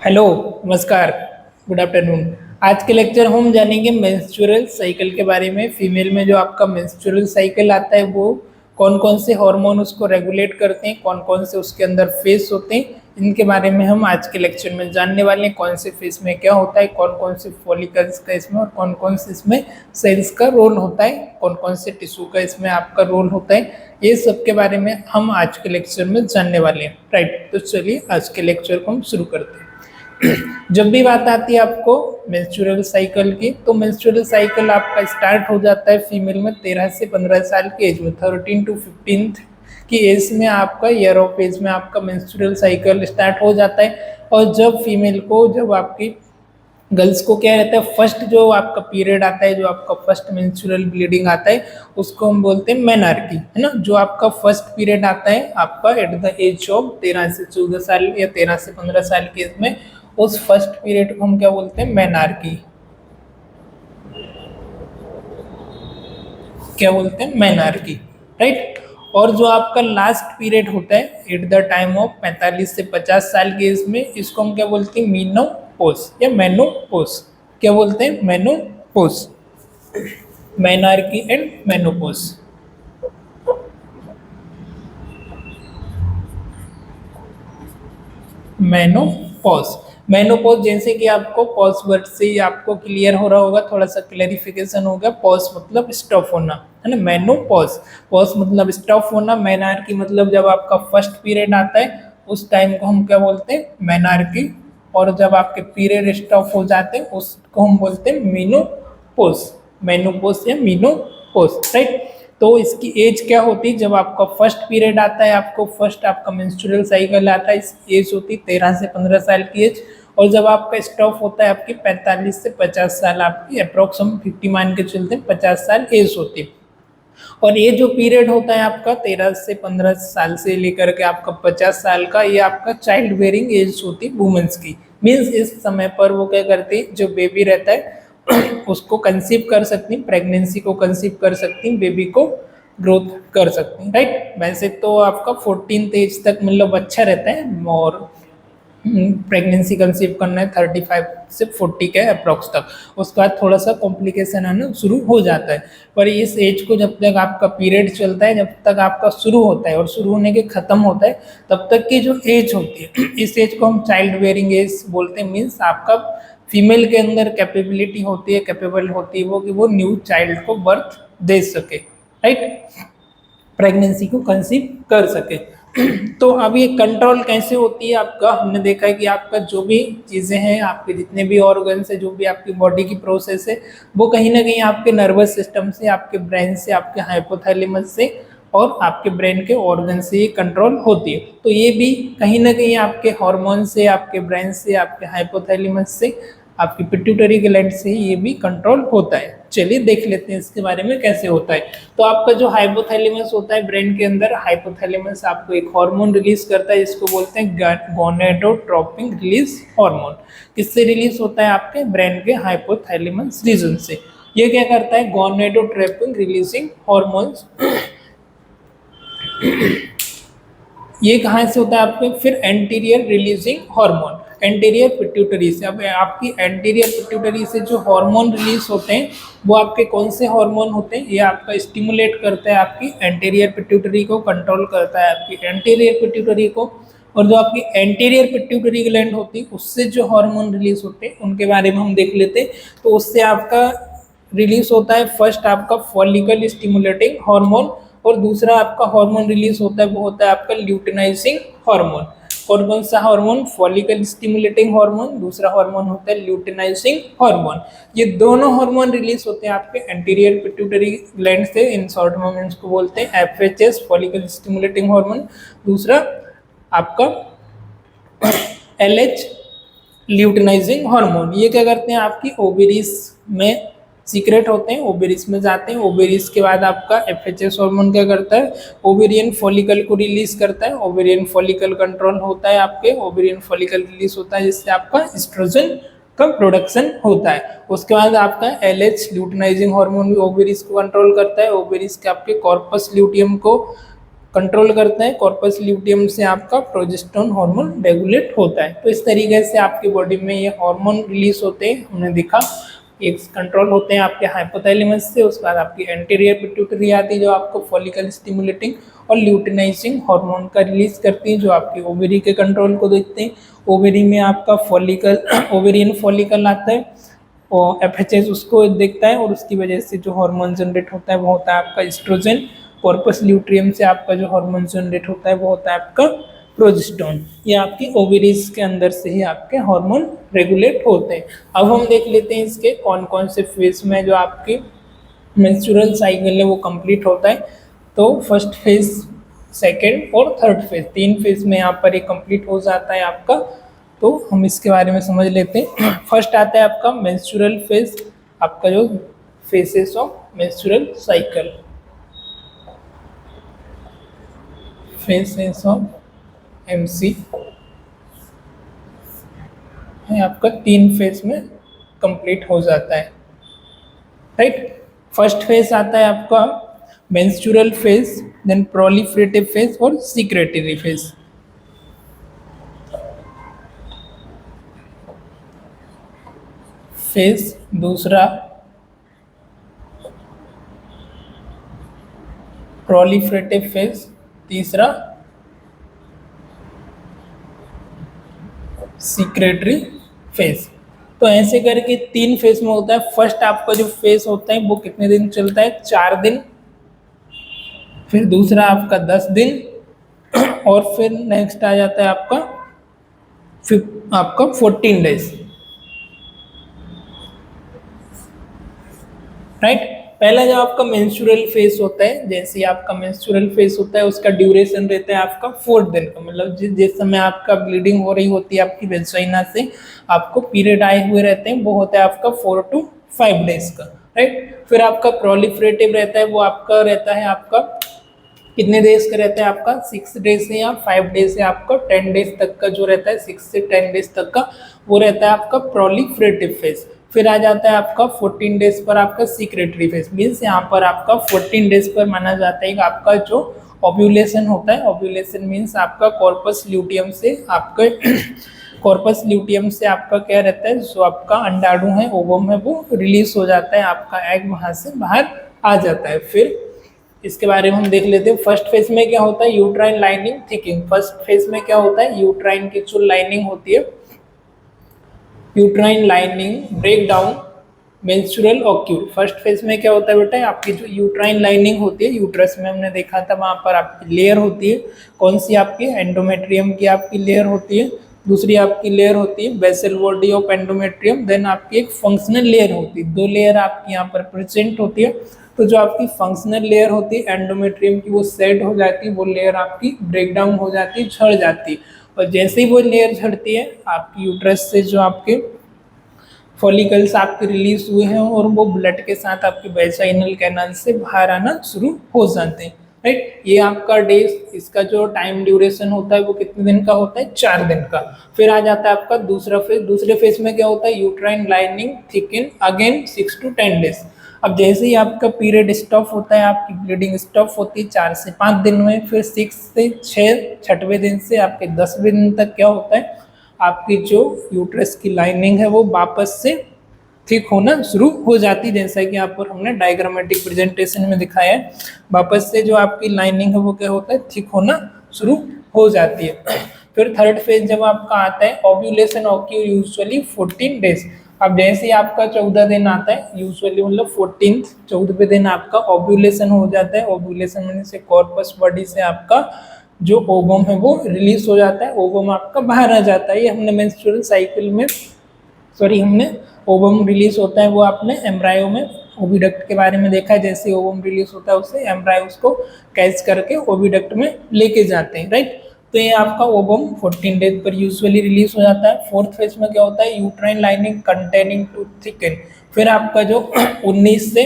Hello, नमस्कार, good afternoon. आज के लेक्चर हम जानेंगे मेंस्ट्रुअल साइकिल के बारे में। फीमेल में जो आपका मेंस्ट्रुअल साइकिल आता है वो कौन कौन से हार्मोन उसको रेगुलेट करते हैं, कौन कौन से उसके अंदर फेस होते हैं, इनके बारे में हम आज के लेक्चर में जानने वाले हैं। कौन से फेस में क्या होता है, कौन कौन से फॉलिकल्स का इसमें और कौन कौन से इसमें सेल्स का रोल होता है, कौन कौन से टिश्यू का इसमें आपका रोल होता है, ये सब के बारे में हम आज के लेक्चर में जानने वाले हैं। राइट, तो चलिए आज के लेक्चर को हम शुरू करते हैं। जब भी बात आती है आपको मेंस्ट्रुअल साइकिल की, तो मेंस्ट्रुअल साइकिल आपका स्टार्ट हो जाता है फीमेल में 13 से 15 साल की एज में, 13 to 15 की एज में आपका ईयर ऑफ एज में आपका मेंस्ट्रुअल साइकिल स्टार्ट हो जाता है। और जब फीमेल को, जब आपकी गर्ल्स को क्या रहता है, फर्स्ट जो आपका पीरियड आता है, जो आपका फर्स्ट मेंस्ट्रुअल ब्लीडिंग आता है, उसको हम बोलते हैं मेनार्की, है ना। जो आपका फर्स्ट पीरियड आता है आपका एट द एज ऑफ 13 से 14 साल या 13 से 15 साल की एज में, उस फर्स्ट पीरियड को हम क्या बोलते हैं, मेनार्की। क्या बोलते हैं, मेनार्की, राइट। और जो आपका लास्ट पीरियड होता है एट द टाइम ऑफ 45 से 50 साल की एज में, इसको हम क्या बोलते हैं, मीनोपॉज या मेनोपॉज। क्या बोलते हैं, menopause, menarche and menopause. Menopause, menopause जैसे कि आपको पॉज वर्ड से ही आपको क्लियर हो रहा होगा, थोड़ा सा क्लैरिफिकेशन हो गया। पॉज मतलब स्टॉप होना, है ना। मेनोपॉज, पॉज मतलब स्टॉप होना, मेनार्की मतलब जब आपका फर्स्ट पीरियड आता है उस टाइम को हम क्या बोलते हैं, मेनार्की। और जब आपके पीरियड स्टॉप हो जाते हैं उसको हम बोलते हैं मीनोपॉज, मेनोपॉज या मीनोपॉज, राइट। तो इसकी एज क्या होती है, जब आपका फर्स्ट पीरियड आता है, आपको फर्स्ट आपका मेंस्ट्रुअल साइकिल आता है, इस एज होती है 13 से 15 साल की एज। और जब आपका स्टॉप होता है आपकी 45 से 50 साल, आपकी अप्रोक्स हम 50 मान के चलते हैं, 50 साल एज होती है। और ये जो पीरियड होता है आपका 13 से 15 साल से लेकर के आपका 50 साल का, ये आपका चाइल्ड बेयरिंग एज होती है वुमेन्स की। मीन्स इस समय पर वो क्या करती है, जो बेबी रहता है उसको कंसीव कर सकती, प्रेगनेंसी को कंसीव कर सकती, बेबी को ग्रोथ कर सकती हैं, राइट। वैसे तो आपका 14th एज तक मतलब अच्छा रहता है, और प्रेगनेंसी कंसीव करना है 35 से 40 के अप्रॉक्स तक। उसके बाद थोड़ा सा कॉम्प्लिकेशन आना शुरू हो जाता है। पर इस एज को जब तक आपका पीरियड चलता है, जब तक आपका शुरू होता है और शुरू होने के ख़त्म होता है, तब तक की जो एज होती है, इस एज को हम चाइल्ड बेयरिंग एज बोलते हैं। मीन्स आपका फीमेल के अंदर कैपेबिलिटी होती है, कैपेबल होती है वो कि वो न्यू चाइल्ड को बर्थ दे सके, राइट, प्रेगनेंसी को कंसीव कर सके। तो अब ये कंट्रोल कैसे होती है आपका, हमने देखा है कि आपका जो भी चीज़ें हैं, आपके जितने भी ऑर्गन्स है, जो भी आपकी बॉडी की प्रोसेस है, वो कहीं ना कहीं आपके नर्वस सिस्टम से, आपके ब्रेन से, आपके हाइपोथैलेमस से और आपके ब्रेन के ऑर्गन से ये कंट्रोल होती है। तो ये भी कहीं ना कहीं आपके हार्मोन से, आपके ब्रेन से, आपके हाइपोथैलेमस से, आपकी पिट्यूटरी ग्लैंड से ये भी कंट्रोल होता है। चलिए देख लेते हैं इसके बारे में कैसे होता है। तो आपका जो हाइपोथैलेमस होता है ब्रेन के अंदर, हाइपोथैलेमस आपको एक हार्मोन रिलीज करता है, इसको बोलते हैं गोनेडोट्रोपिन रिलीज हार्मोन। किससे रिलीज होता है, आपके ब्रेन के हाइपोथैलेमस रीजन से। ये क्या करता है, गोनेडोट्रोपिन रिलीजिंग हार्मोन्स। ये कहाँ से होता है आपके, फिर anterior releasing hormone, anterior pituitary से। अब आपकी एंटीरियर पिट्यूटरी से जो हार्मोन रिलीज होते हैं वो आपके कौन से हार्मोन होते हैं, ये आपका स्टिमुलेट करता है, आपकी एंटीरियर पिट्यूटरी को कंट्रोल करता है, आपकी एंटीरियर पिट्यूटरी को। और जो आपकी एंटीरियर पिट्यूटरी ग्लैंड होती है उससे जो हार्मोन रिलीज होते हैं उनके बारे में हम देख लेते हैं। तो उससे आपका रिलीज होता है फर्स्ट आपका फॉलिकल स्टिमुलेटिंग हार्मोन, और दूसरा आपका हार्मोन रिलीज होता है वो होता है आपका ल्यूटिनाइजिंग हार्मोन। और कौन सा हार्मोन, फॉलिकल स्टिमुलेटिंग हार्मोन, दूसरा हार्मोन होता है ल्यूटिनाइजिंग हार्मोन। ये दोनों हार्मोन रिलीज होते हैं आपके एंटीरियर पिट्यूटरी ग्लैंड से। इन शॉर्ट में हम इसको बोलते हैं एफएचएस, फॉलिकल स्टिमुलेटिंग हार्मोन। दूसरा आपका एलएच, ल्यूटिनाइजिंग हार्मोन। ये क्या करते हैं, आपकी ओवेरीज में सीक्रेट होते हैं, ओवेरीज में जाते हैं। ओवेरीज के बाद आपका एफएचएस हार्मोन क्या करता है, ओवेरियन फॉलिकल को रिलीज करता है। ओवेरियन फॉलिकल कंट्रोल होता है आपके, ओवेरियन फॉलिकल रिलीज होता है जिससे आपका एस्ट्रोजन का प्रोडक्शन होता है। उसके बाद आपका एलएच, ल्यूटिनाइजिंग हार्मोन भी ओवेरीज को कंट्रोल करता है। ओवेरीज के आपके कॉर्पस ल्यूटियम को कंट्रोल करता है, कॉर्पस ल्यूटियम से आपका प्रोजेस्टेरोन हार्मोन रेगुलेट होता है। तो इस तरीके से आपकी बॉडी में ये हार्मोन रिलीज होते हैं, हमने देखा। एक कंट्रोल होते हैं आपके हाइपोथैलेमस से, उसके बाद आपकी एंटीरियर पिट्यूटरी आती है जो आपको फॉलिकल स्टिमुलेटिंग और ल्यूटिनाइजिंग हार्मोन का रिलीज करती है, जो आपके ओवेरी के कंट्रोल को देखते हैं। ओवेरी में आपका फॉलिकल ओवेरियन फॉलिकल आता है और एफएचएस उसको देखता है, और उसकी वजह से जो हार्मोन जनरेट होता है वो होता है आपका एस्ट्रोजन। कॉर्पस ल्यूटियम से आपका जो हार्मोन जनरेट होता है वो होता है आपका प्रोजेस्टेरोन। ये आपकी ओवेरीज के अंदर से ही आपके हार्मोन रेगुलेट होते हैं। अब हम देख लेते हैं इसके कौन कौन से फेज में जो आपके मेंस्ट्रुअल साइकिल है वो कंप्लीट होता है। तो फर्स्ट फेज, सेकेंड और थर्ड फेज, 3 फेज में यहाँ पर ये कंप्लीट हो जाता है आपका। तो हम इसके बारे में समझ लेते हैं। फर्स्ट आता है आपका मेंस्ट्रुअल फेज, आपका जो faces of menstrual cycle, faces of MC है आपका 3 फेज में कंप्लीट हो जाता है, राइट। फर्स्ट फेज आता है आपका menstrual phase, then proliferative phase और सीक्रेटरी फेज। फेज दूसरा प्रोलिफरेटिव फेज, तीसरा सीक्रेटरी फेज। तो ऐसे करके 3 फेज में होता है। फर्स्ट आपका जो फेज होता है वो कितने दिन चलता है? 4 दिन। फिर दूसरा आपका 10 दिन, और फिर नेक्स्ट आ जाता है आपका 14 डेज, राइट। पहला जो आपका मेंस्ट्रुअल फेज होता है, जैसे आपका मेंस्ट्रुअल फेज होता है उसका ड्यूरेशन रहता है आपका 4 दिन का, मतलब जिस समय आपका ब्लीडिंग हो रही होती है आपकी वेजाइना से, आपको पीरियड आए हुए रहते हैं, वो होता है आपका 4 to 5 डेज का, राइट। फिर आपका प्रोलिफरेटिव रहता है, वो आपका रहता है आपका कितने डेज का रहता है आपका? 6 डेज से या 5 डेज से आपका 10 डेज तक का जो रहता है, 6 से 10 डेज तक का, वो रहता है आपका प्रोलिफरेटिव फेज। फिर आ जाता है आपका 14 डेज पर आपका सीक्रेटरी फेज। मीन्स यहाँ पर आपका 14 डेज पर माना जाता है कि आपका जो ओव्यूलेशन होता है, ओव्यूलेशन मीन्स आपका कॉर्पस ल्यूटियम से आपका कॉर्पस ल्यूटियम से आपका क्या रहता है, जो आपका अंडाणु है, ओवम है, वो रिलीज हो जाता है, आपका एग वहां से बाहर आ जाता है। फिर इसके बारे में हम देख लेते हैं। फर्स्ट फेज में क्या होता है? Uterine lining thickening. First phase में क्या होता है? यूट्राइन की जो लाइनिंग होती है, uterine lining break down menstrual ओक्यूल। फर्स्ट फेज में क्या होता है बेटा? आपकी जो यूट्राइन लाइनिंग होती है, यूट्रस में हमने देखा था वहां पर आपकी लेयर होती है, कौन सी? आपकी एंडोमेट्रियम की आपकी लेयर होती है। दूसरी आपकी लेयर होती है basal body of endometrium. Then आपकी एक फंक्शनल लेयर होती है। 2 लेयर आपकी यहाँ पर प्रेजेंट होती है। तो जो आपकी फंक्शनल लेयर होती है एंडोमेट्रियम की, वो सेट हो जाती है, वो लेयर आपकी ब्रेक डाउन हो जाती है, झड़ जाती है। और जैसे ही वो लेयर झड़ती है, आपकी यूट्रस से जो आपके फॉलिकल्स आपके रिलीज हुए हैं और वो ब्लड के साथ आपके वेजाइनल कैनाल से बाहर आना शुरू हो जाते हैं, राइट। ये आपका डेज, इसका जो टाइम ड्यूरेशन होता है वो कितने दिन का होता है? 4 दिन का। फिर आ जाता है आपका दूसरा फेज। दूसरे फेज में क्या होता है? Uterine lining thicken again 6 to 10 days. अब जैसे ही आपका पीरियड स्टॉप होता है, आपकी ब्लीडिंग स्टॉप होती है 4 से 5 दिन में, फिर 6 से 6वें दिन से आपके 10वें दिन तक क्या होता है? आपकी जो यूट्रस की लाइनिंग है वो वापस से थिक होना शुरू हो जाती है, जैसा कि यहाँ पर हमने डायग्रामेटिक प्रेजेंटेशन में दिखाया है। वापस से जो आपकी लाइनिंग है वो क्या होता है? थिक होना शुरू हो जाती है। फिर थर्ड फेज जब आपका आता है, ओव्यूलेशन ऑक्यू यूजुअली 14 डेज। अब जैसे ही आपका 14 दिन आता है, यूजुअली मतलब 14वें दिन आपका ओव्यूलेशन हो जाता है। ओव्यूलेशन होने से कॉर्पस बॉडी से आपका जो ओवम है वो रिलीज हो जाता है, ओवम आपका बाहर आ जाता है। ये हमने मेंस्ट्रुअल साइकिल में हमने ओवम रिलीज होता है वो आपने एम्ब्रायो में ओविडक्ट के बारे में देखा है। जैसे ओवम रिलीज होता है उससे एम्ब्रायो उसको कैच करके ओविडक्ट में लेके जाते हैं, राइट। तो ये आपका ओवम 14 डेज पर यूजुअली रिलीज हो जाता है। फोर्थ फेज में क्या होता है? Uterine lining containing two thicken. फिर आपका जो 19 से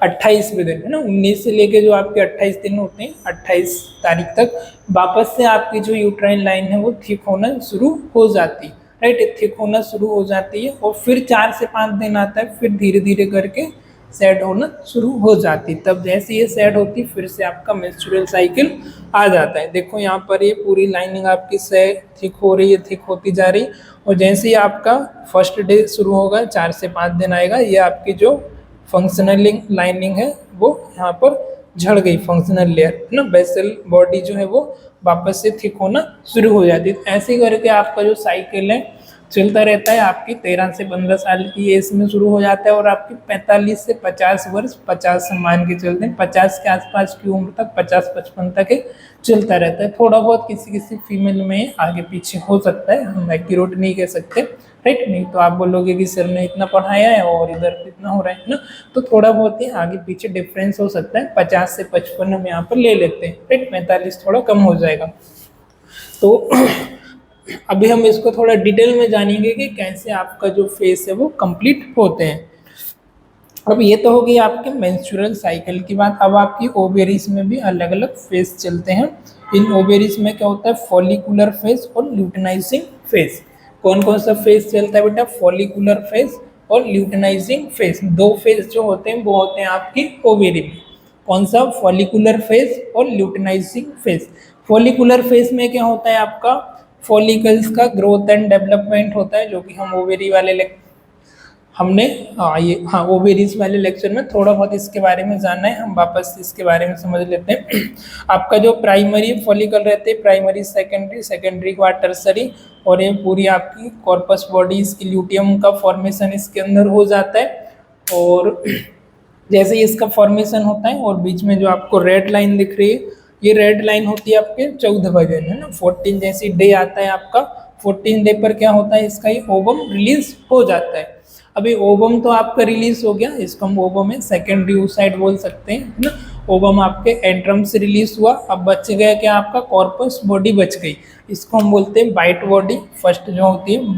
28वें दिन है ना, 19 से लेके जो आपके 28 दिन होते हैं, 28 तारीख तक वापस से आपकी जो यूट्राइन लाइन है वो थिक होना शुरू हो जाती है, राइट। थिक होना शुरू हो जाती है और फिर 4 से 5 दिन आता है, फिर धीरे धीरे करके सेट होना शुरू हो जाती। तब जैसे ये सेट होती फिर से आपका मेंस्ट्रुअल साइकिल आ जाता है। देखो यहाँ पर ये पूरी लाइनिंग आपकी से थिक हो रही है, थिक होती जा रही, और जैसे ही आपका फर्स्ट डे शुरू होगा 4 से 5 दिन आएगा, ये आपकी जो फंक्शनल लाइनिंग है वो यहाँ पर झड़ गई, फंक्शनल लेयर है ना, बेसल बॉडी जो है वो वापस से थिक होना शुरू हो जाती है। ऐसे ही करके आपका जो साइकिल है चलता रहता है। आपकी 13 से 15 साल की एज में शुरू हो जाता है और आपकी 45 से 50 वर्ष, 50 से मान के चलते हैं 50 के आसपास की उम्र तक, 50-55 तक चलता रहता है। थोड़ा बहुत किसी किसी फीमेल में आगे पीछे हो सकता है, हम एक्यूरेट नहीं कह सकते, राइट। नहीं तो आप बोलोगे कि सर ने इतना पढ़ाया है और इधर इतना हो रहा है ना, तो थोड़ा बहुत ही आगे पीछे डिफरेंस हो सकता है। 50 से 55 हम यहाँ पर ले लेते हैं, राइट। 45 थोड़ा कम हो जाएगा। तो अभी हम इसको थोड़ा डिटेल में जानेंगे कि कैसे आपका जो फेस है वो कंप्लीट होते हैं। अब ये तो होगी आपके मेंस्ट्रुअल साइकिल की बात। अब आपकी ओवेरीज में भी अलग अलग फेज चलते हैं। इन ओवेरीज में क्या होता है, फॉलिकुलर फेज और ल्यूटिनाइजिंग फेज। कौन कौन सा फेज चलता है बेटा, फॉलिकुलर फेज और ल्यूटिनाइजिंग फेज। दो फेज जो होते हैं वो होते हैं आपकी ओवेरी में। कौन सा, फॉलिकुलर फेज और ल्यूटिनाइजिंग फेज। फॉलिकुलर फेज में क्या होता है आपका, फॉलिकल्स का ग्रोथ एंड डेवलपमेंट होता है, जो कि हम ओवेरी वाले हमने ओवेरीज वाले लेक्चर में थोड़ा बहुत इसके बारे में जाना है। हम वापस इसके बारे में समझ लेते हैं। आपका जो प्राइमरी फॉलिकल रहते हैं, प्राइमरी सेकेंडरी, सेकेंडरी के बाद टर्सरी, और ये पूरी आपकी कॉर्पस बॉडी, इसकी ल्यूटियम का फॉर्मेशन इसके अंदर हो जाता है। और जैसे ही इसका फॉर्मेशन होता है, और बीच में जो आपको रेड लाइन दिख रही है, ये रेड लाइन होती है आपके 14वें दिन, है ना। 14 जैसी डे आता है आपका, 14 डे पर क्या होता है, इसका ये ओवम रिलीज हो जाता है। अभी ओवम तो आपका रिलीज हो गया, इसको हम ओवम में सेकेंडरी oocyte बोल सकते हैं, है ना। ओवम आपके एंट्रम से रिलीज हुआ, अब बच गया क्या, आपका कॉर्पस बॉडी बच गई। इसको हम बोलते हैं बाइट बॉडी। फर्स्ट जो होती है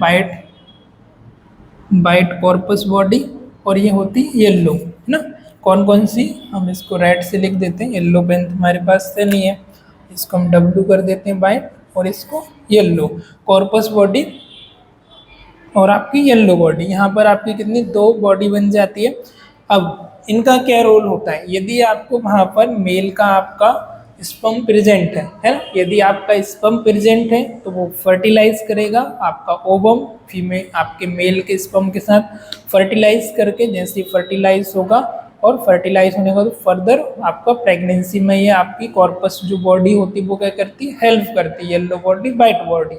बाइट कॉर्पस बॉडी, और ये होती है येलो, है ना। कौन कौन सी, हम इसको रेड से लिख देते हैं, येलो पेन हमारे पास से नहीं है, इसको हम W कर देते हैं बाइट, और इसको येलो कॉर्पस बॉडी और आपकी येलो बॉडी। यहाँ पर आपकी कितनी, 2 बॉडी बन जाती है। अब इनका क्या रोल होता है, यदि आपको वहाँ पर मेल का आपका स्पर्म प्रेजेंट है ना, यदि आपका स्पर्म प्रेजेंट है तो वो फर्टिलाइज करेगा आपका ओवम, फीमेल आपके मेल के स्पर्म के साथ फर्टिलाइज करके, जैसे फर्टिलाइज होगा और फर्टिलाइज होने का तो फर्दर आपका प्रेगनेंसी में ये आपकी कॉर्पस जो बॉडी होती है वो क्या करती है, हेल्प करती है, येलो बॉडी, वाइट बॉडी।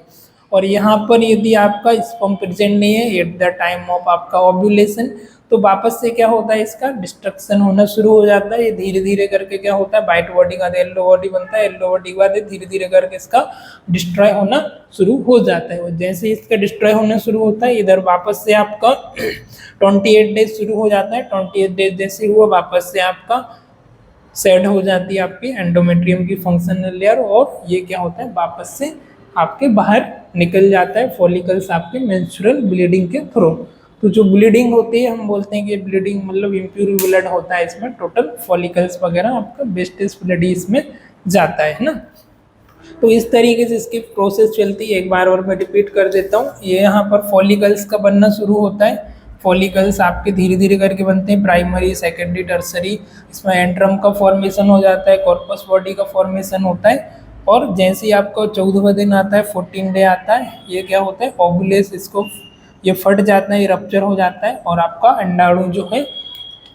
और यहाँ पर यदि आपका स्पर्म प्रेजेंट नहीं है एट द टाइम ऑफ आपका ओव्यूलेशन, तो वापस से क्या होता है, इसका डिस्ट्रक्शन होना शुरू हो जाता है। ये धीरे धीरे करके क्या होता है, वाइट बॉडी का येलो बॉडी बनता है, येलो बॉडी के बाद धीरे धीरे करके इसका डिस्ट्रॉय होना शुरू हो जाता है। और जैसे ही इसका डिस्ट्रॉय होना शुरू होता है, इधर वापस से आपका 28 डेज शुरू हो जाता है। 28 डेज जैसे हुआ, वापस से आपका सेट हो जाती है आपकी एंडोमेट्रियम की फंक्शनल लेयर, और ये क्या होता है, वापस से आपके बाहर निकल जाता है फॉलिकल्स आपके मेंस्ट्रुअल ब्लीडिंग के थ्रू। तो जो ब्लीडिंग होती है, हम बोलते हैं कि ब्लीडिंग मतलब इम्प्योर ब्लड होता है इसमें, टोटल फॉलिकल्स वगैरह आपका वेस्टेज ब्लड इसमें जाता है ना। तो इस तरीके से इसकी प्रोसेस चलती है। एक बार और मैं रिपीट कर देता हूँ, ये यहाँ पर फॉलिकल्स का बनना शुरू होता है। फॉलिकल्स आपके धीरे धीरे करके बनते हैं, प्राइमरी, सेकेंडरी, टर्सरी। इसमें एंट्रम का फॉर्मेशन हो जाता है, कॉर्पस बॉडी का फॉर्मेशन होता है, और जैसे ही आपका 14वां दिन आता है, 14 डे आता है, ये क्या होता है, ओवुलेस, इसको ये फट जाता है, ये रप्चर हो जाता है, और आपका अंडाणु जो है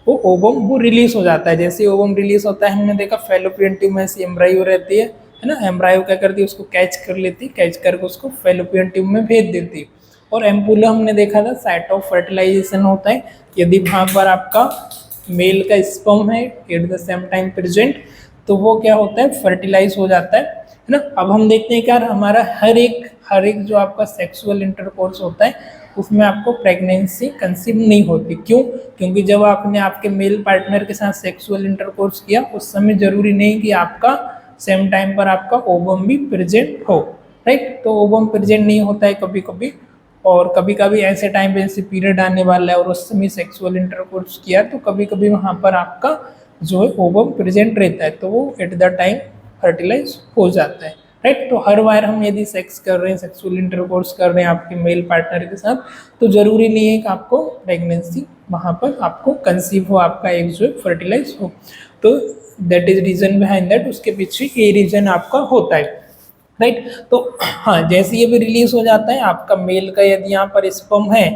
वो ओवम वो रिलीज हो जाता है। जैसे ओवम रिलीज होता है, हमने देखा फैलोपियन ट्यूब में ऐसी एम्ब्रायो रहती है ना, एम्ब्रायो क्या करती है, उसको कैच कर लेती है, कैच करके उसको फैलोपियन ट्यूब में भेज देती है। और एम्पुला हमने देखा था, साइट ऑफ फर्टिलाइजेशन होता है। यदि वहाँ पर आपका मेल का स्पर्म है at the same time present, तो वो क्या होता है, फर्टिलाइज हो जाता है ना। अब हम देखते हैं क्या, हमारा हर एक जो आपका सेक्सुअल इंटरकोर्स होता है उसमें आपको प्रेगनेंसी कंसीव नहीं होती। क्यों? क्योंकि जब आपने आपके मेल पार्टनर के साथ सेक्सुअल इंटरकोर्स किया, उस समय जरूरी नहीं कि आपका सेम टाइम पर आपका ओवम भी प्रेजेंट हो, राइट। तो ओवम प्रेजेंट नहीं होता है कभी कभी, और कभी कभी ऐसे टाइम पे जैसे पीरियड आने वाला है और उस समय सेक्सुअल इंटरकोर्स किया, तो कभी कभी वहाँ पर आपका जो है ओवम प्रेजेंट रहता है, तो वो एट द टाइम फर्टिलाइज हो जाता है, राइट। तो हर बार हम यदि सेक्स कर रहे हैं, सेक्सुअल इंटरकोर्स कर रहे हैं आपके मेल पार्टनर के साथ, तो जरूरी नहीं है कि आपको प्रेगनेंसी वहाँ पर आपको कंसीव हो, आपका एग जो है फर्टिलाइज हो। तो that is reason behind that, उसके पीछे ये रीजन आपका होता है, राइट। तो हाँ, जैसे ये भी रिलीज हो जाता है आपका मेल का, यदि यहाँ पर स्पर्म है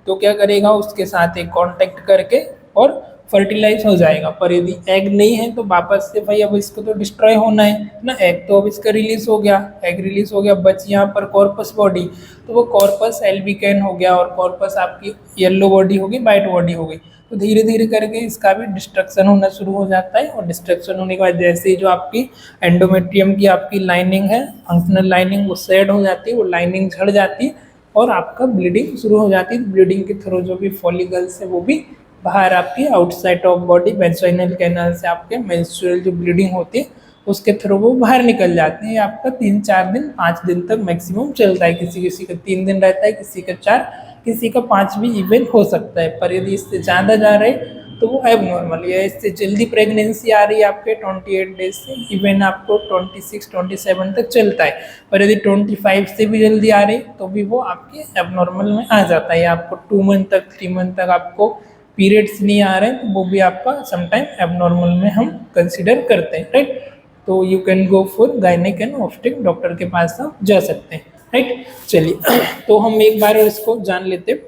तो क्या करेगा, उसके साथ एक कांटेक्ट करके और फर्टिलाइज हो जाएगा। पर यदि एग नहीं है तो वापस से भाई अब इसको तो डिस्ट्रॉय होना है ना। एग तो अब इसका रिलीज हो गया, एग रिलीज हो गया, बच यहाँ पर कॉर्पस बॉडी। तो वो कॉर्पस एल्बिकैन हो गया और कॉर्पस आपकी येलो बॉडी होगी, वाइट बॉडी हो गई। तो धीरे धीरे करके इसका भी डिस्ट्रक्शन होना शुरू हो जाता है। और डिस्ट्रक्शन होने के बाद जैसे ही जो आपकी एंडोमेट्रियम की आपकी लाइनिंग है, फंक्शनल लाइनिंग, वो सेड हो जाती है, वो लाइनिंग झड़ जाती है और आपका ब्लीडिंग शुरू हो जाती है। ब्लीडिंग के थ्रू जो भी फॉलिकल्स है वो भी बाहर आपकी outside of body vaginal canal से आपके मेंस्ट्रुअल जो ब्लीडिंग होती है उसके थ्रू वो बाहर निकल जाते हैं। आपका 3-4 दिन 5 दिन तक मैक्सिमम चलता है। किसी किसी का 3 दिन रहता है, किसी का 4, किसी का 5 भी इवन हो सकता है। पर यदि इससे ज़्यादा जा रहे तो वो एबनॉर्मल है। इससे जल्दी प्रेगनेंसी आ रही है आपके 28 डेज से, इवन आपको 26-27 तक चलता है। पर यदि 25 से भी जल्दी आ रही तो भी वो आपके एबनॉर्मल में आ जाता है। आपको 2 मंथ तक, 3 मंथ तक आपको पीरियड्स नहीं आ रहे हैं तो वो भी आपका समटाइम एबनॉर्मल में हम कंसिडर करते हैं, राइट। तो you can go for gynaec and obstetric doctor के पास आप जा सकते हैं, राइट। चलिए तो हम एक बार इसको जान लेते हैं।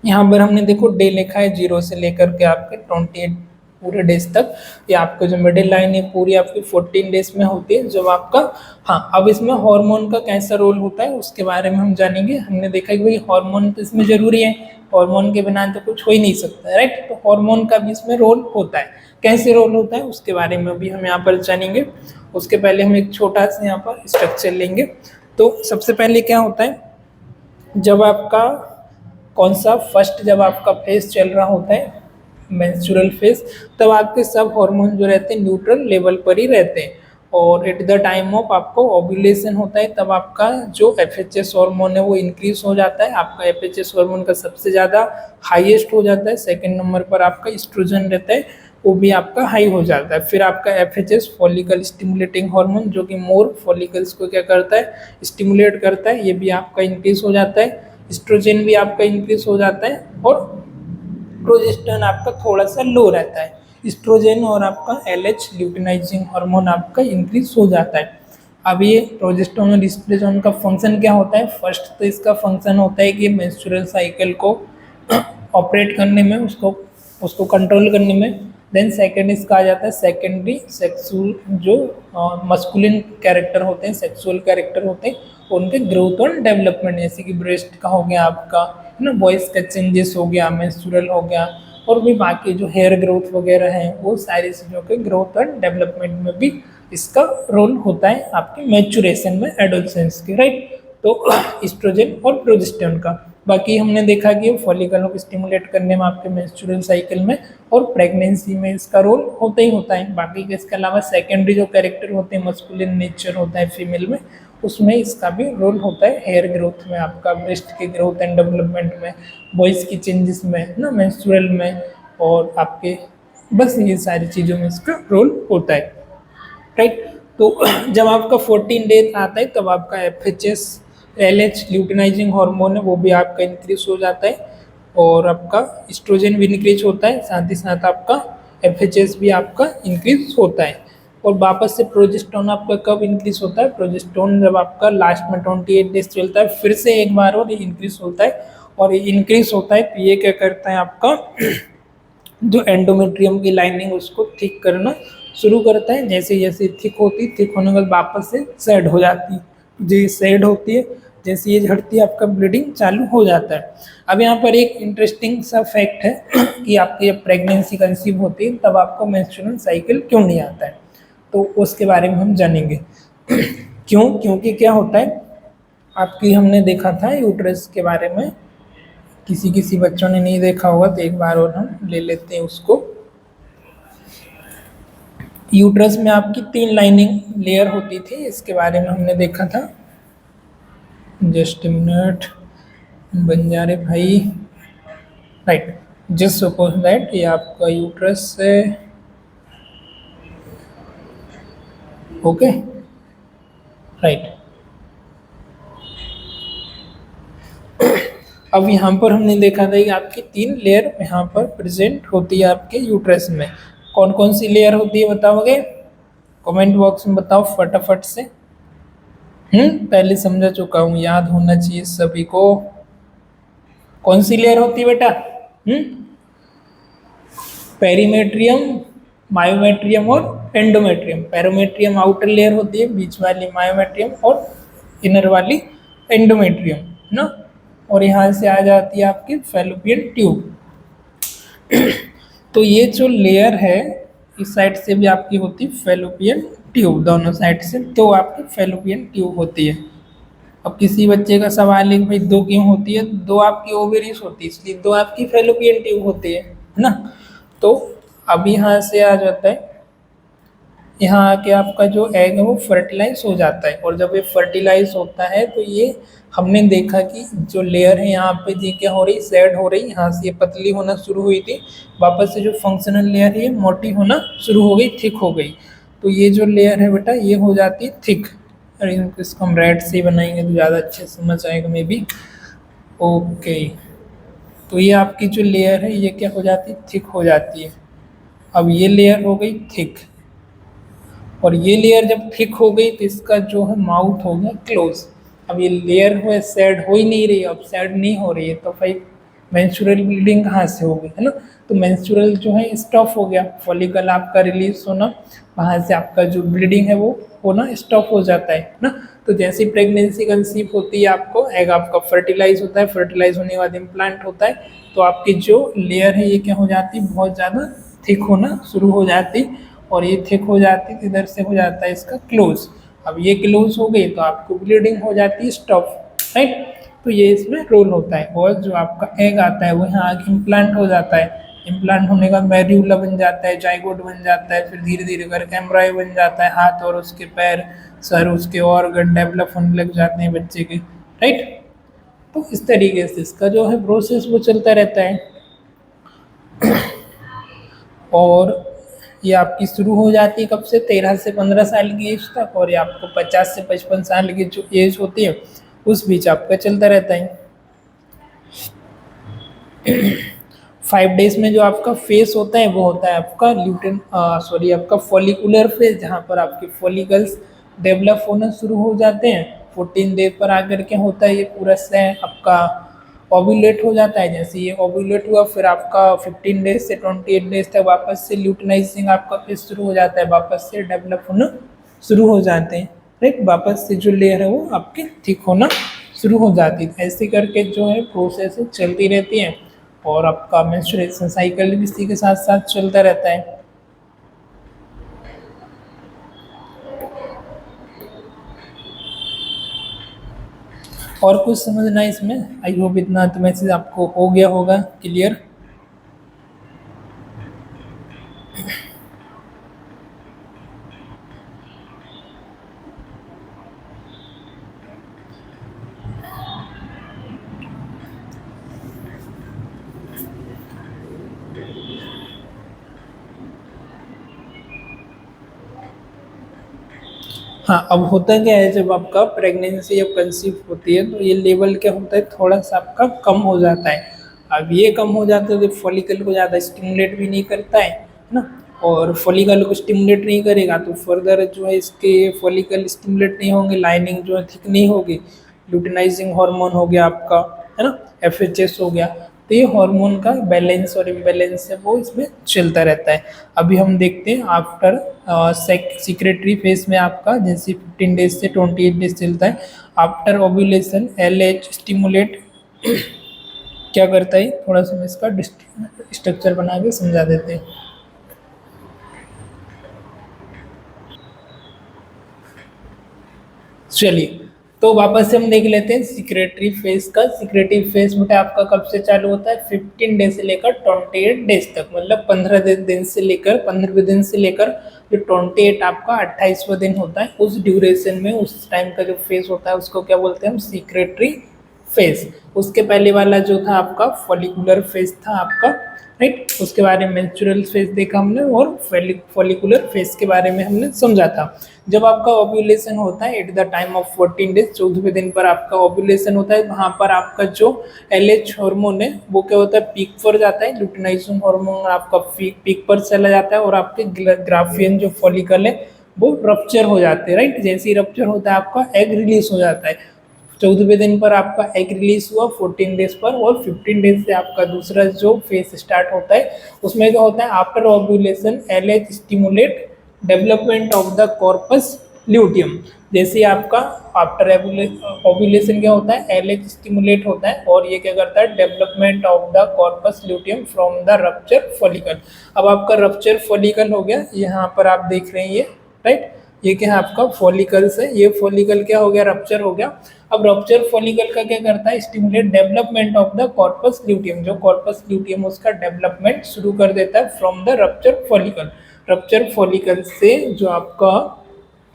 यहाँ पर हमने देखो डे लिखा है 0 से लेकर के आपके 28 पूरे डेज तक। ये आपका जो मिडिल लाइन है पूरी आपकी 14 डेज में होती है जब आपका, हाँ अब इसमें हार्मोन का कैसा रोल होता है उसके बारे में हम जानेंगे। हमने देखा कि भाई हार्मोन तो इसमें जरूरी है, हार्मोन के बिना तो कुछ हो ही नहीं सकता, राइट। तो हार्मोन का भी इसमें रोल होता है। कैसे रोल होता है उसके बारे में भी हम यहाँ पर जानेंगे। उसके पहले हम एक छोटा सा यहाँ पर स्ट्रक्चर लेंगे। तो सबसे पहले क्या होता है, जब आपका कौन सा फर्स्ट, जब आपका फेज चल रहा होता है मेंस्ट्रुअल फेज, तब आपके सब हार्मोन जो रहते हैं न्यूट्रल लेवल पर ही रहते हैं। और एट द टाइम ऑफ आपको ओव्यूलेशन होता है तब आपका जो एफएचएस हार्मोन है वो इंक्रीज हो जाता है। आपका एफएचएस हार्मोन का सबसे ज़्यादा हाईएस्ट हो जाता है। सेकंड नंबर पर आपका एस्ट्रोजन रहता है, वो भी आपका हाई हो जाता है। फिर आपका एफएचएस फॉलिकल स्टिमुलेटिंग हार्मोन जो कि मोर फॉलिकल्स को क्या करता है, स्टिमुलेट करता है, ये भी आपका इंक्रीज हो जाता है। एस्ट्रोजन भी आपका इंक्रीज हो जाता है और प्रोजेस्टेरोन आपका थोड़ा सा लो रहता है। एस्ट्रोजन और आपका एलएच ल्यूटिनाइजिंग हार्मोन आपका इंक्रीज हो जाता है। अब ये प्रोजेस्टेरोन और एस्ट्रोजन का फंक्शन क्या होता है, फर्स्ट तो इसका फंक्शन होता है कि मेंस्ट्रुअल साइकिल को ऑपरेट करने में, उसको कंट्रोल करने में। देन सेकंड इसका आ जाता है सेकेंडरी सेक्सुअल, जो मस्कुलिन कैरेक्टर होते हैं, सेक्सुअल कैरेक्टर होते हैं, उनके ग्रोथ और डेवलपमेंट, जैसे कि ब्रेस्ट का हो गया आपका, है ना, वॉइस का चेंजेस हो गया, मेंस्ट्रुअल हो गया, और भी बाकी जो हेयर ग्रोथ वगैरह है वो सारी चीज़ों के ग्रोथ और डेवलपमेंट में भी इसका रोल होता है आपके मैच्योरेशन में, एडोलसेंस के, राइट। तो एस्ट्रोजन और प्रोजेस्टेरोन का। बाकी हमने देखा कि फॉलिकलों को स्टिमुलेट करने में आपके मेंस्ट्रुअल साइकिल में और प्रेगनेंसी में इसका रोल होता ही होता है। बाकी के इसके अलावा सेकेंडरी जो कैरेक्टर होते हैं, मस्कुलिन नेचर होता है फीमेल में, उसमें इसका भी रोल होता है। हेयर ग्रोथ में, आपका ब्रेस्ट के ग्रोथ एंड डेवलपमेंट में, वॉइस की चेंजेस में, ना मेंस्ट्रुअल में, और आपके बस ये सारी चीज़ों में इसका रोल होता है, राइट। तो जब आपका 14 डेज आता है तब आपका एफएचएस एलएच ल्यूटिनाइजिंग हार्मोन है वो भी आपका इंक्रीज हो जाता है और आपका एस्ट्रोजन भी इंक्रीज होता है, साथ ही साथ आपका एफएचएस भी आपका इंक्रीज होता है। और वापस से प्रोजेस्टेरोन आपका कब इंक्रीज होता है, प्रोजेस्टेरोन जब आपका लास्ट में 28 डेज चलता है, फिर से एक बार और इंक्रीज होता है। और ये इंक्रीज होता है तो ये क्या करता है, आपका जो एंडोमेट्रियम की लाइनिंग उसको ठीक करना शुरू करता है। जैसे जैसे थिक होती, थिक होने के बाद वापस से सेड हो जाती है। जो सेड होती है, जैसे ये झड़ती है, आपका ब्लीडिंग चालू हो जाता है। अब यहाँ पर एक इंटरेस्टिंग सा फैक्ट है कि आपकी जब प्रेगनेंसी कंसीव होती है तब आपको मेंस्ट्रुअल साइकिल क्यों नहीं आता है, तो उसके बारे में हम जानेंगे। क्यों, क्योंकि क्या होता है, आपकी हमने देखा था यूट्रस के बारे में, किसी किसी बच्चों ने नहीं देखा होगा तो एक बार और हम ले लेते हैं उसको। यूट्रस में आपकी 3 लाइनिंग लेयर होती थी, इसके बारे में हमने देखा था। जस्ट मिनट, बन जा रहे भाई, राइट। जस्ट सपोज दैट ये आपका यूट्रस है, ओके। राइट। अब यहाँ पर हमने देखा था कि आपकी 3 लेयर यहाँ पर प्रेजेंट होती है आपके यूट्रस में। कौन कौन सी लेयर होती है बताओगे? कमेंट बॉक्स में बताओ फटाफट से। पहले समझा चुका हूँ, याद होना चाहिए सभी को। कौन सी लेयर होती है बेटा? पेरीमेट्रियम, मायोमेट्रियम और एंडोमेट्रियम। पेरीमेट्रियम आउटर लेयर होती है, बीच वाली मायोमेट्रियम और इनर वाली एंडोमेट्रियम, है ना। और यहाँ से आ जाती है आपकी फैलोपियन ट्यूब। तो ये जो लेयर है इस साइड से भी आपकी होती है फैलोपियन ट्यूब, दोनों साइड से तो आपकी फैलोपियन ट्यूब होती है। अब किसी बच्चे का सवाल है कि भाई 2 क्यों होती है? 2 आपकी ओवेरीज होती है, इसलिए 2 आपकी फैलोपियन ट्यूब होती है ना। तो अब यहाँ से आ जाता है, यहाँ आके आपका जो एग है वो फर्टिलाइज हो जाता है। और जब ये फर्टिलाइज होता है तो ये हमने देखा कि जो लेयर है यहाँ पे ये क्या हो रही, सेड हो रही, यहाँ से ये पतली होना शुरू हुई थी, वापस से जो फंक्शनल लेयर है ये मोटी होना शुरू हो गई, थिक हो गई। तो ये जो लेयर है बेटा ये हो जाती है थिक। अरे इसको हम रेड से बनाएंगे तो ज़्यादा अच्छे समझ आएगा मे बी। ओके, तो ये आपकी जो लेयर है ये क्या हो जाती है, थिक हो जाती है। अब ये लेयर हो गई थिक, और ये लेयर जब थिक हो गई तो इसका जो है माउथ हो गया क्लोज। अब ये लेयर हुए सेड हो ही नहीं रही, अब सेड नहीं हो रही है तो भाई मेंस्ट्रुअल ब्लीडिंग कहाँ से होगी, है ना। तो मेंस्ट्रुअल जो है स्टॉप हो गया, फॉलिकल आपका रिलीज होना, वहाँ से आपका जो ब्लीडिंग है वो होना स्टॉप हो जाता है ना। तो जैसी प्रेगनेंसी कंसीव होती है आपको एग आपका फर्टिलाइज होता है, फर्टिलाइज होने के बाद इम्प्लांट होता है, तो आपकी जो लेयर है ये क्या हो जाती है, बहुत ज़्यादा थिक होना शुरू हो जाती, और ये थिक हो जाती है इधर से हो जाता है इसका क्लोज। अब ये क्लोज हो गई तो आपको ब्लीडिंग हो जाती है स्टॉप, राइट। तो ये इसमें रोल होता है। और जो आपका एग आता है वो यहाँ आगे इम्प्लांट हो जाता है, इम्प्लांट होने का मैड्यूला बन जाता है, जाइगोट बन जाता है, फिर धीरे धीरे करके एम्ब्रॉय बन जाता है, हाथ और उसके पैर, सर, उसके ऑर्गन डेवलप होने लग जाते हैं बच्चे के, राइट। तो इस तरीके से इसका जो है प्रोसेस वो चलता रहता है। और ये आपकी शुरू हो जाती है कब से, 13 से 15 साल की एज तक, और ये आपको 50 से 55 साल की जो एज होती है उस बीच आपका चलता रहता है। 5 डेज में जो आपका फेस होता है वो होता है आपका आपका फॉलिकुलर फेज, जहाँ पर आपके फॉलिकल्स डेवलप होना शुरू हो जाते हैं। 14 डेज पर आकर के होता है ये पूरा से आपका ओव्यूलेट हो जाता है। जैसे ये ओव्यूलेट हुआ फिर आपका 15 डेज से 28 डेज तक वापस से ल्यूटिनाइजिंग आपका फेज शुरू हो जाता है, वापस से डेवलप होना शुरू हो जाते हैं, राइट। वापस से जो लेयर है वो आपकी थिक होना शुरू हो जाती है। ऐसे करके जो है प्रोसेस चलती रहती है, और आपका मेंस्ट्रुएशन साइकिल भी इसी के साथ साथ चलता रहता है। और कुछ समझना है इसमें? आई होप इतना तो मैसेज आपको हो गया होगा क्लियर। हाँ, अब होता क्या है, जब आपका प्रेगनेंसी जब कंसीव होती है तो ये लेवल क्या होता है, थोड़ा सा आपका कम हो जाता है। अब ये कम हो जाता है तो फॉलिकल को ज़्यादा स्टिमुलेट भी नहीं करता है ना, और फॉलिकल को स्टिमुलेट नहीं करेगा तो फर्दर जो है इसके फॉलिकल स्टिमुलेट नहीं होंगे, लाइनिंग जो है थिक नहीं होगी, ल्यूटिनाइजिंग हार्मोन हो गया आपका, है ना, FHS हो गया। तो ये हार्मोन का बैलेंस और इम्बैलेंस है वो इसमें चलता रहता है। अभी हम देखते हैं आफ्टर सिक्रेटरी फेज में आपका जैसे 15 डेज से 28 डेज चलता है। आफ्टर ओव्यूलेशन LH स्टिमुलेट क्या करता है, थोड़ा सा मैं इसका स्ट्रक्चर बना के समझा देते हैं। चलिए, तो वापस से हम देख लेते हैं सिक्रेटरी फेज का। सिक्रेटरी फेज बेटा आपका कब से चालू होता है, 15 डेज से लेकर 28 डेज तक, मतलब 15 दिन से लेकर 15वें दिन से लेकर जो 28 आपका 28वां दिन होता है, उस ड्यूरेशन में उस टाइम का जो फेज होता है उसको क्या बोलते हैं हम, सिक्रेटरी फेज। उसके पहले वाला जो था आपका फॉलिकुलर फेज था आपका, राइट। उसके बारे में मेंस्ट्रुअल फेज देखा हमने और फॉलिकुलर फेज के बारे में हमने समझा था। जब आपका ओव्यूलेशन होता है at the time of 14 days, 14वें दिन पर आपका ओव्यूलेशन होता है, वहाँ पर आपका जो LH हार्मोन है वो क्या होता है, पीक पर जाता है। लुटिनाइजिंग हार्मोन आपका पीक पर चला जाता है और आपके ग्राफियन जो फॉलिकल है वो रप्चर हो जाते हैं, राइट। जैसे ही रप्चर होता है आपका एग रिलीज हो जाता है। 14वें दिन पर आपका एग रिलीज हुआ 14 डेज पर, और 15 डेज से आपका दूसरा जो फेज स्टार्ट होता है उसमें क्या होता है, after ovulation LH stimulate development of the corpus luteum. जैसे आपका आफ्टर ओव्यूलेशन क्या होता है, LH स्टिमुलेट होता है और ये क्या करता है, development of the corpus luteum from the rupture follicle. अब आपका रप्चर फॉलिकल हो गया, यहाँ पर आप देख रहे हैं ये, राइट। ये क्या है आपका फॉलिकल्स है, ये फॉलिकल क्या हो गया, रप्चर हो गया। अब रप्चर फॉलिकल का क्या करता है, stimulate development of the corpus luteum. जो कॉर्पस ल्यूटियम उसका डेवलपमेंट शुरू कर देता है from the rupture follicle. Rupture follicle से जो आपका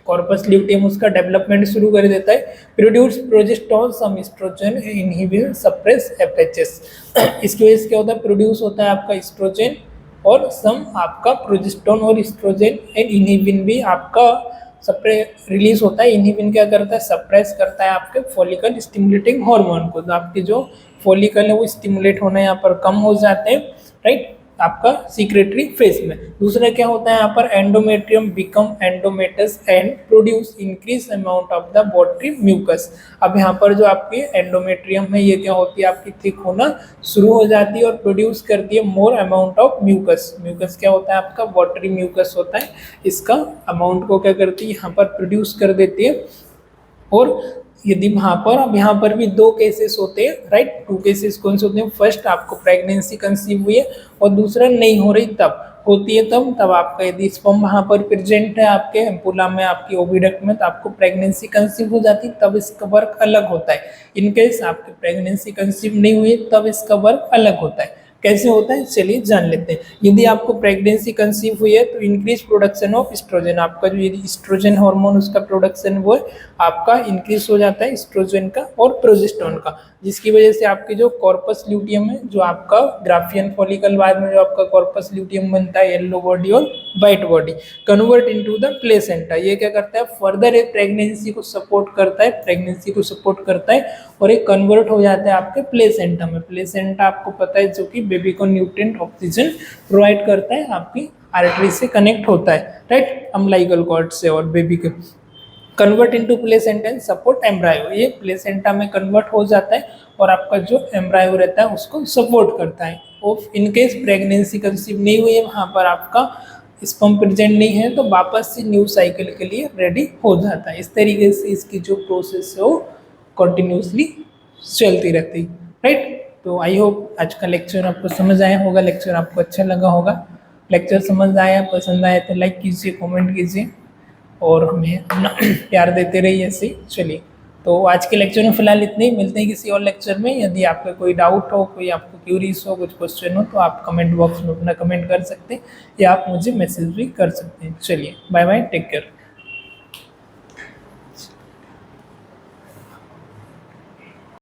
कॉर्पस ल्यूटियम उसका डेवलपमेंट शुरू कर देता है। प्रोड्यूस प्रोजेस्टेरोन सम एस्ट्रोजन इनहिबिट सप्रेस FHS। इसकी वजह से क्या होता है, प्रोड्यूस होता है आपका एस्ट्रोजन और सम आपका प्रोजेस्टेरोन और एस्ट्रोजन एंड इनहिबिन भी आपका रिलीज होता है। इनहिबिन क्या करता है, सप्रेस करता है आपके फॉलिकल स्टिमुलेटिंग हार्मोन को। तो आपके जो फॉलिकल है वो स्टिमुलेट होना यहाँ पर कम हो जाते हैं, राइट, आपका सीक्रेटरी फेज में। दूसरा क्या होता है यहाँ पर, endometrium become edematous and produce increase amount of the body mucus. अब यहाँ पर जो आपकी एंडोमेट्रियम है ये क्या होती है, आपकी थिक होना शुरू हो जाती है और प्रोड्यूस करती है more amount of mucus. Mucus क्या होता है आपका, वाटरी म्यूकस होता है। इसका अमाउंट को क्या करती है, यहाँ पर प्रोड्यूस कर देती है। और यदि वहाँ पर, अब यहाँ पर भी दो केसेस होते हैं, राइट। 2 केसेस कौन से होते हैं, फर्स्ट आपको प्रेगनेंसी कंसीव हुई है और दूसरा नहीं हो रही तब होती है, तब आपका यदि स्पर्म वहाँ पर प्रेजेंट है आपके एम्पुला में, आपकी ओविडक्ट में, तो आपको प्रेगनेंसी कंसीव हो जाती है, तब इसका वर्क अलग होता है। इनकेस आपकी प्रेगनेंसी कंसीव नहीं हुई तब इसका वर्क अलग होता है। कैसे होता है चलिए जान लेते हैं। यदि आपको प्रेगनेंसी कंसीव हुई है तो इंक्रीज प्रोडक्शन ऑफ एस्ट्रोजन, आपका जो एस्ट्रोजन हार्मोन उसका प्रोडक्शन वो है आपका इंक्रीज हो जाता है, एस्ट्रोजन का और प्रोजेस्टेरोन का, जिसकी वजह से आपकी जो कॉर्पस ल्यूटियम है, जो आपका ग्राफियन फॉलिकल, बाद में जो आपका कॉर्पस ल्यूटियम बनता है येलो बॉडी और white body, convert into the placenta. ये क्या करता है, फर्दर एक प्रेगनेंसी को सपोर्ट करता है, प्रेगनेंसी को सपोर्ट करता है और एक कन्वर्ट हो जाता है आपके प्लेसेंटा में। प्लेसेंटा आपको पता है जो कि बेबी को न्यूट्रिएंट ऑक्सीजन प्रोवाइड करता है, आपकी आर्टरी से कनेक्ट होता है, राइट, अम्बिलिकल कॉर्ड से और बेबी के। Convert into placenta and support embryo, ये प्लेसेंटा में कन्वर्ट हो जाता है और आपका जो एम्ब्रायो रहता है उसको सपोर्ट करता है। और इनकेस प्रेगनेंसी कंसीव नहीं हुई है, वहाँ पर आपका स्पर्म प्रेजेंट नहीं है, तो वापस से न्यू साइकिल के लिए रेडी हो जाता है। इस तरीके से इसकी जो प्रोसेस है वो कंटिन्यूसली चलती रहती है, राइट। तो आई होप आज का लेक्चर आपको समझ आया होगा, लेक्चर आपको अच्छा लगा होगा। लेक्चर समझ आया, पसंद आया तो लाइक कीजिए, कमेंट कीजिए और हमें अपना प्यार देते रहिए ऐसे। चलिए, तो आज के लेक्चर में फिलहाल इतने ही, मिलते हैं किसी और लेक्चर में। यदि आपका कोई डाउट हो, कोई आपको क्यूरीज हो, कुछ क्वेश्चन हो तो आप कमेंट बॉक्स में अपना कमेंट कर सकते हैं या आप मुझे मैसेज भी कर सकते हैं। चलिए, बाय बाय, टेक केयर।